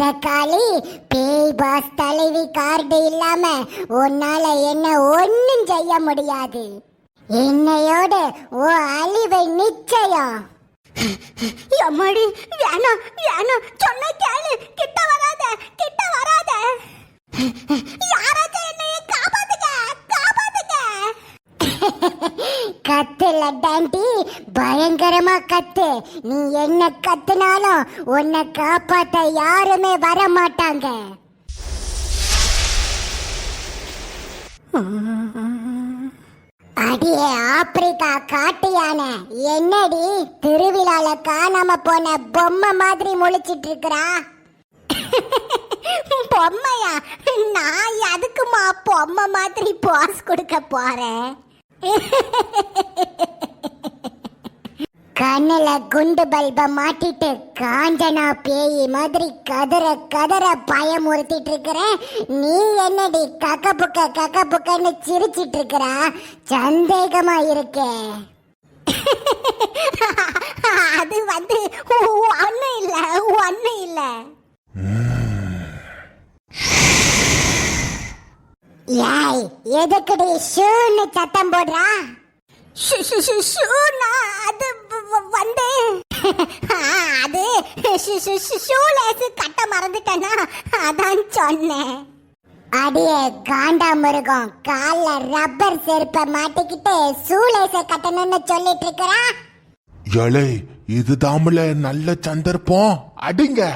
பத்திரக்காளி பேய் பாஸ் தலைவி கார்டு இல்லாம உன்னால என்ன ஒன்னும் செய்ய முடியாது. என்னையோட ஓ அழிவை நிச்சயம். அம்மாடி வேணாம் வேணாம், சொன்ன கேளு, கிட்ட வராத கிட்ட வராத. யாராச்சும் என்னைய காப்பாத்துங்க காப்பாத்துங்க. கத்துல டாண்டி, பயங்கரமா கத்து. நீ என்ன கத்துனாலும் உன்னை காப்பாத்த யாருமே வர மாட்டாங்க. அடியே ஆப்பிரிக்கா காட்டு யானை, என்னடி திருவிழால காணாம போன பொம்மை மாதிரி முழிச்சிட்டு இருக்கிறா? பொம்மையா? நான் அதுக்குமா பொம்மை மாதிரி பாஸ் கொடுக்க போறேன்? கண்ணுல குண்டு பல்ப மாட்டிட்டு காஞ்சனா பேய் மாதிரி கதற கதற பயமுறுத்திட்டு இருக்கிற. நீ என்னடி கக்க புக்கன்னு சிரிச்சிட்டு இருக்கிறா? சந்தேகமா இருக்கே. அது ஒன்னும் இல்ல. ஏய், எதுக்குடி ஷூன்னு சத்தம் போடுறா? அது கட்ட மறந்துட்டேனா, அதான் சொன்னேன். அடியே காண்டா மிருகம், கால்ல ரப்பர் செருப்ப மாட்டிக்கிட்டு ஷூலேஸ கட்டணும்னு சொல்லிட்டு இருக்கறா. ஏலே, இது தாமல நல்ல சந்தர்ப்பம், அடிங்க.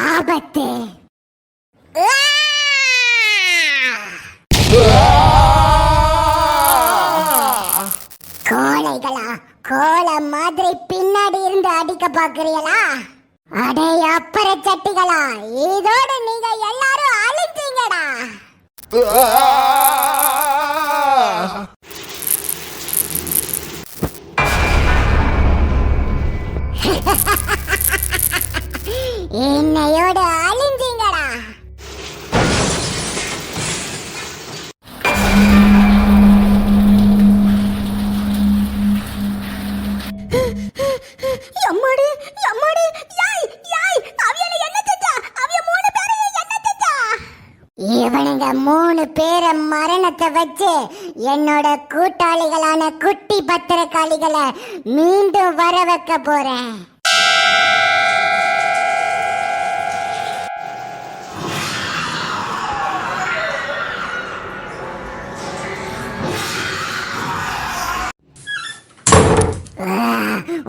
ஆபத்து. கோழைகளா, கோலை மாதிரி பின்னாடி இருந்து அடிக்க பாக்குறீங்களா? அடே அப்பற சட்டிகளா, இதோட நீங்க எல்லாரும் அழிஞ்சீங்கடா. என்னையோட அழிஞ்சீங்கடா. அம்மாடி அம்மாடி, யாய் யாய், அவியல என்ன செஞ்சா? அவிய 3 பேரையும் என்ன செஞ்சா? இவனுங்க 3 பேரை மரணத்தை வச்சு என்னோட கூட்டாளிகளான குட்டி பத்திரக்காளிகளை மீண்டும் வர வைக்க போறேன்.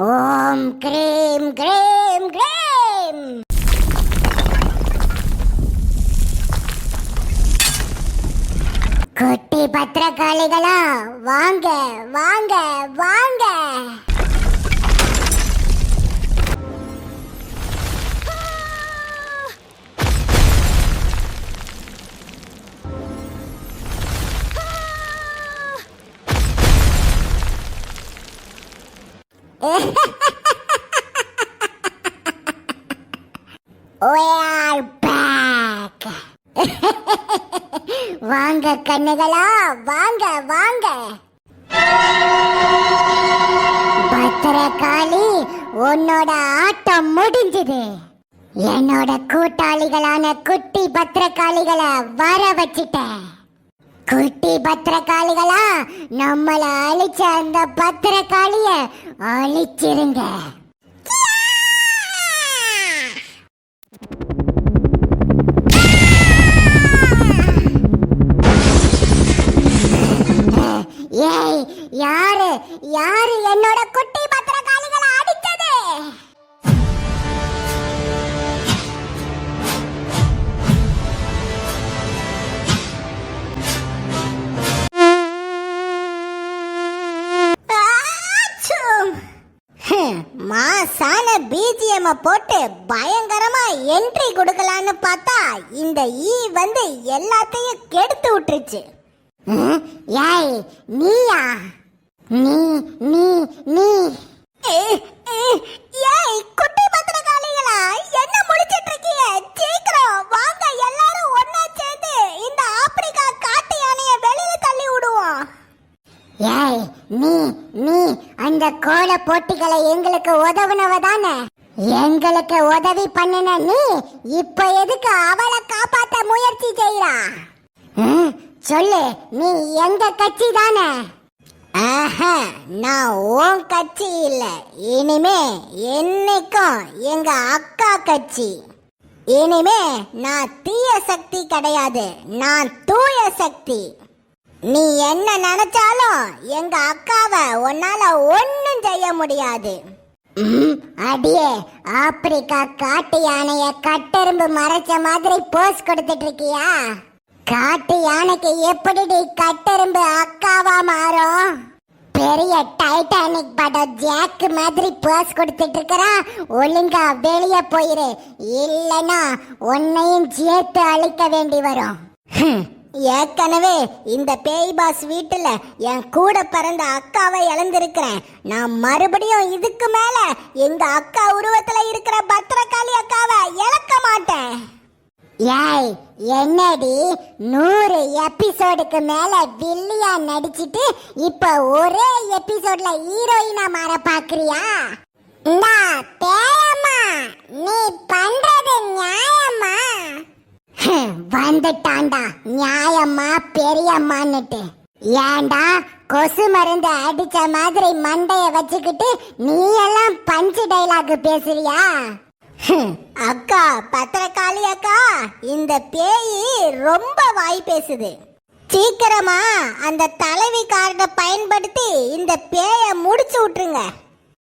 ஓம் கிரீம் கிரீம் கிரீம். குட்டி பத்திரக்காளிகளா, வாங்க வாங்க வாங்க. We are back. வாங்க கண்ணுகளா, வாங்க வாங்க. பத்திரக்காளி, உன்னோட ஆட்டம் முடிஞ்சது. என்னோட கூட்டாளிகளான குட்டி பத்திரக்காளிகளை வர வச்சிட்டேன். குட்டி பத்திரக்காளிகளா, நம்மள அழிச்ச அந்த பத்திரக்காளிய அழிச்சிருங்க. ஏய், யாரு யாரு என்னோட குட்டி பத்திரக்காளிகளை அடிச்சது? மாசான பிஜிஎம் போட்டு பயங்கரமா என்ட்ரி கொடுக்கலான்னு பார்த்தா இந்த ஈ எல்லாத்தையும் கெடுத்து விட்டுருச்சு. ஏய், நீயா? நீ நீ நீ ஏய் குட்டி பத்திரக்காளிகளா, என்ன முழிச்சிட்டு இருக்கீங்க? சீக்கிரம் வாங்க, எல்லாரும் ஒண்ணா சேர்ந்து இந்த ஆப்பிரிக்கா காட்டு யானையை வெளியில தள்ளி விடுவோம். ஏய் நீ நீ அந்த கோல போட்டிகளை எங்களுக்கு உதவுனவ தானே? எங்களுக்கு உதவி பண்ணுன நீ இப்ப எதுக்கு அவளை காப்பாத்த முயற்சி செய்யறா? சொல்லு, நீ எங்க கட்சி தானே? நான் உன் கட்சி இல்ல, இனிமே என்னைக்கும் எங்க அக்கா கட்சி. இனிமே நான் தீய சக்தி கிடையாது, நான் தூய சக்தி. நீ என்ன நினைச்சாலும் எங்க அக்காவை உன்னால ஒன்னும் செய்ய முடியாது. அடியே, ஆப்பிரிக்கா காட்டு யானைய கட்டெரும்பு மறைச்ச மாதிரி போஸ் கொடுத்துட்டு இருக்கியா? காட்டு யானைக்கு எப்படி கட்டெரும்பு அக்காவா மாறும்? பெரிய டைட்டானிக் படம் ஜாக் மாதிரி போஸ் கொடுத்துட்டு இருக்கறா. ஒழுங்கா வெளிய போயிரு, இல்லனா உன்னையும் சேர்த்து அழிக்க வேண்டி வரும். ஏற்கனவே இந்த பேய் பாஸ் வீட்டுல என் கூட பிறந்த அக்காவை இழந்திருக்கிறேன். நான் மறுபடியும் இதுக்கு மேல எங்க அக்கா உருவத்துல இருக்கிற பத்திரகாளி அக்காவை இழக்க மாட்டேன். ஏய், என்னடி 100 எபிசோடுக்கு மேல வில்லியா நடிச்சிட்டு இப்ப ஒரே எபிசோட்ல ஹீரோயினா மாற பாக்குறியா? பேயம்மா, நீ பண்றது நியாயமா? வந்துட்டாண்டா நியாயம்மா பெரியம்மான்னுட்டு. ஏண்டா கொசு மருந்து அடிச்ச மாதிரி மண்டைய வச்சுக்கிட்டு நீ எல்லாம் பஞ்சு டைலாக் பேசுறியா? அக்கா பத்திரகாளி அக்கா, இந்த பேயி ரொம்ப வாய் பேசுது. சீக்கிரமா அந்த தலைவி கார்டை பயன்படுத்தி இந்த பேய முடிச்சு விட்டுருங்க.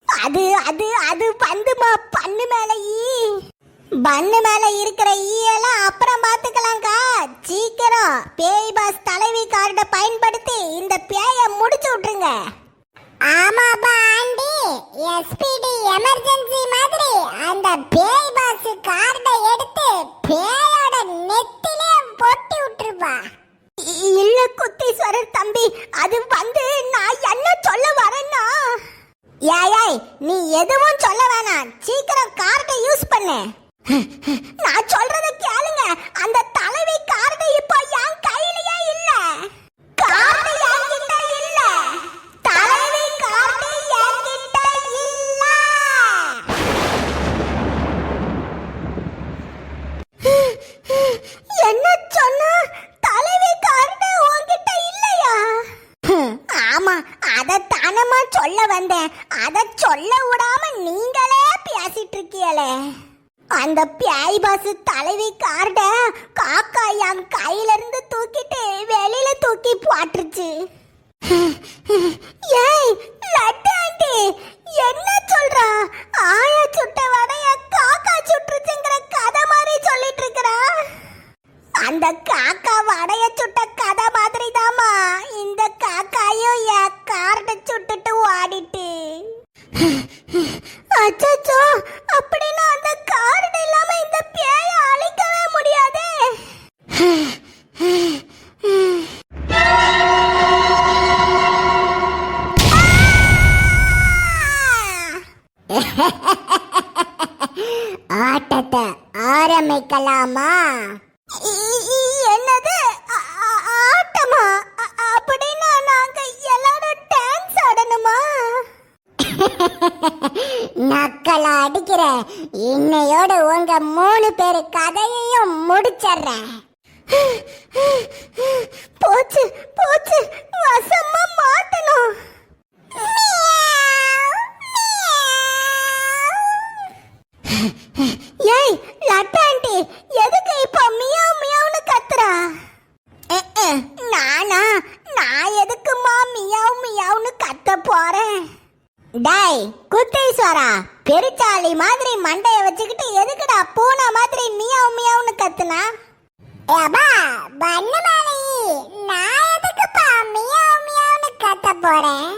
அது அது அது வந்துமா பண்ணு மேல பண்ணு மேல இருக்கிற ஈயெல்லாம் அப்புறம் பாத்துக்கலாம்க்கா. சீக்கிரம் பேய் பாஸ் தலைவி கார்டை பயன்படுத்தி இந்த பேய முடிச்சு விட்டுருங்க. ஆமாப்பா ஆண்டி, எஸ்பிடி எமர்ஜென்சி மாதிரி அந்த பேய் பாஸ் கார்டை எடுத்து பேயோட நெத்திலே போட்டு விட்டுருப்பா. இல்ல குத்தீஸ்வரர் தம்பி, அது வந்து நான் என்ன சொல்ல வரேன்னா. ஏய், நீ எதுவும் சொல்ல வேணாம், சீக்கிரம் கார்டை யூஸ் பண்ணு. நான் சொல்றத கேளுங்க, அந்த தலைவி கார்டு இப்போ என் கையிலேயே இல்ல. கார்டு என்கிட்ட இல்ல, தலைவி கார்டு என்கிட்ட இல்ல. என்ன சொன்ன? தலைவி கார்டு உன்கிட்ட இல்லையா? ஆமா, அத தானமா சொல்ல வந்தேன். அத சொல்ல விடாம நீங்களே பேசிட்டு இருக்கீங்களே. அந்த பேய் பாஸ் தலைவி கார்ட காக்கா என் கையில இருந்து தூக்கிட்டு வெளியில தூக்கி போட்டுருச்சு. ஏய் லட்டு ஆண்டி, என்ன சொல்றா? ஆயா சுட்ட வடைய காக்கா சுட்டுருச்சுங்கிற கதை மாதிரி சொல்லிட்டு இருக்கறா. அந்த காக்கா வடைய சுட்ட கதை மாதிரி தாமா இந்த காக்காயும் என் கார்டை சுட்டுட்டு ஓடிட்டு. அச்சச்சோ, அப்படின்னா அந்த கார்டு இல்லாம இந்த பேயை அழிக்கவே முடியாதே. ஆட்டத்தை ஆரம்பிக்கலாமா? என்னது ஆட்டமா? அப்படின்னா நாங்க எல்லாரும் டான்ஸ் ஆடணுமா? நக்கலா அடிக்கிற, இன்னையோட உங்க 3 பேரு கதையையும் முடிச்சிடுறேன். போச்சு போச்சு, வசமா மாட்டணும். ஏய் லட்டாண்டி, எதுக்கு இப்போ மியாவ் மியாவ்னு கத்துறா? நானா? நான் எதுக்குமா மியாவ் மியாவ்னு கத்த போறேன்? டேய் குத்தீஸ்வரா, பெருச்சாளி மாதிரி மண்டைய வச்சுக்கிட்டு எதுக்குடா பூனை மாதிரி மியாவ் மியாவ்னு கத்துனா? ஏபா பண்ணமாலி, நான் எதுக்குப்பா மியாவ் மியாவ்னு கத்த போறேன்?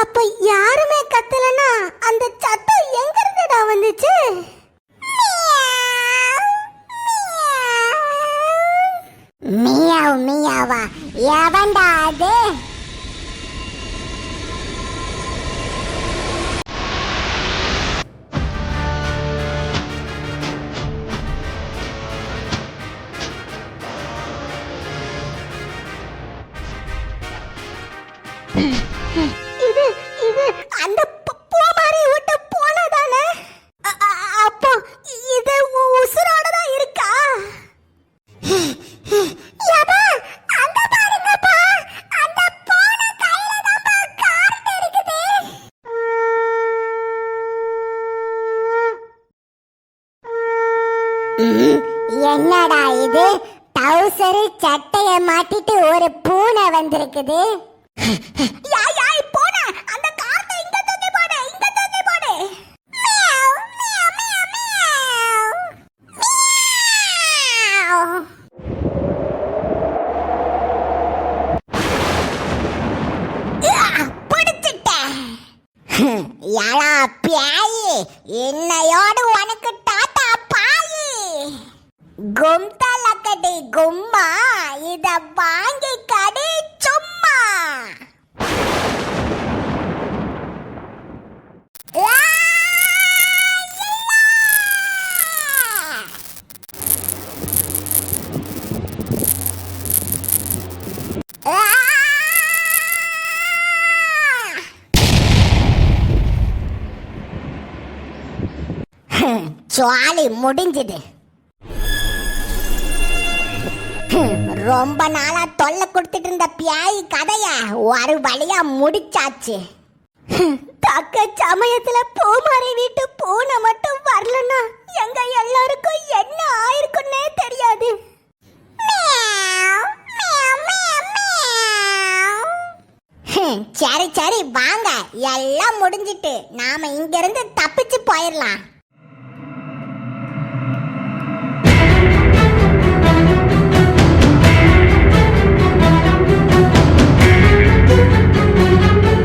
அப்ப யாருமே கத்தலனா அந்த சத்தம் எங்க இருந்துடா வந்துச்சு? மியாவ் மியாவா? எவன்டா அது? இது இது அந்த பூமாரி விட்டு போனதானே? அப்போ இது உசுரோட தான் இருக்கா? யப்பா, அங்க பாருங்கப்பா, அந்த போன கையில தான் கார்ட் இருக்குது. என்னடா இது, டவுசரு சட்டைய மாட்டிட்டு ஒரு பூனை வந்திருக்குது. யாய் யாய் போன அந்த கார்ட்டை இங்க தூக்கி போடு, இங்க தூக்கி போடு. Meow meow meow meow meow. பிடிச்சிட்டேன். யாரா பியாயி, என்னையோடு உனக்கு டாட்டா பாயி. கும்தா லக்கடி கும்மா, இத வாங்கி கடி சும்மா. ஜாலி முடிஞ்சது. ரொம்ப நாளா தொல்லை கொடுத்துட்டு இருந்த பியாயி கதைய ஒரு வழியா முடிச்சாச்சு. தக்க சமயத்துல பூமாரி வீட்டு பூனை மட்டும் வரலன்னா எங்க எல்லாருக்கும் என்ன ஆயிருக்குன்னே தெரியாது. சரி சரி வாங்க, எல்லாம் முடிஞ்சிட்டு நாம இங்க இருந்து தப்பிச்சு போயிடலாம்.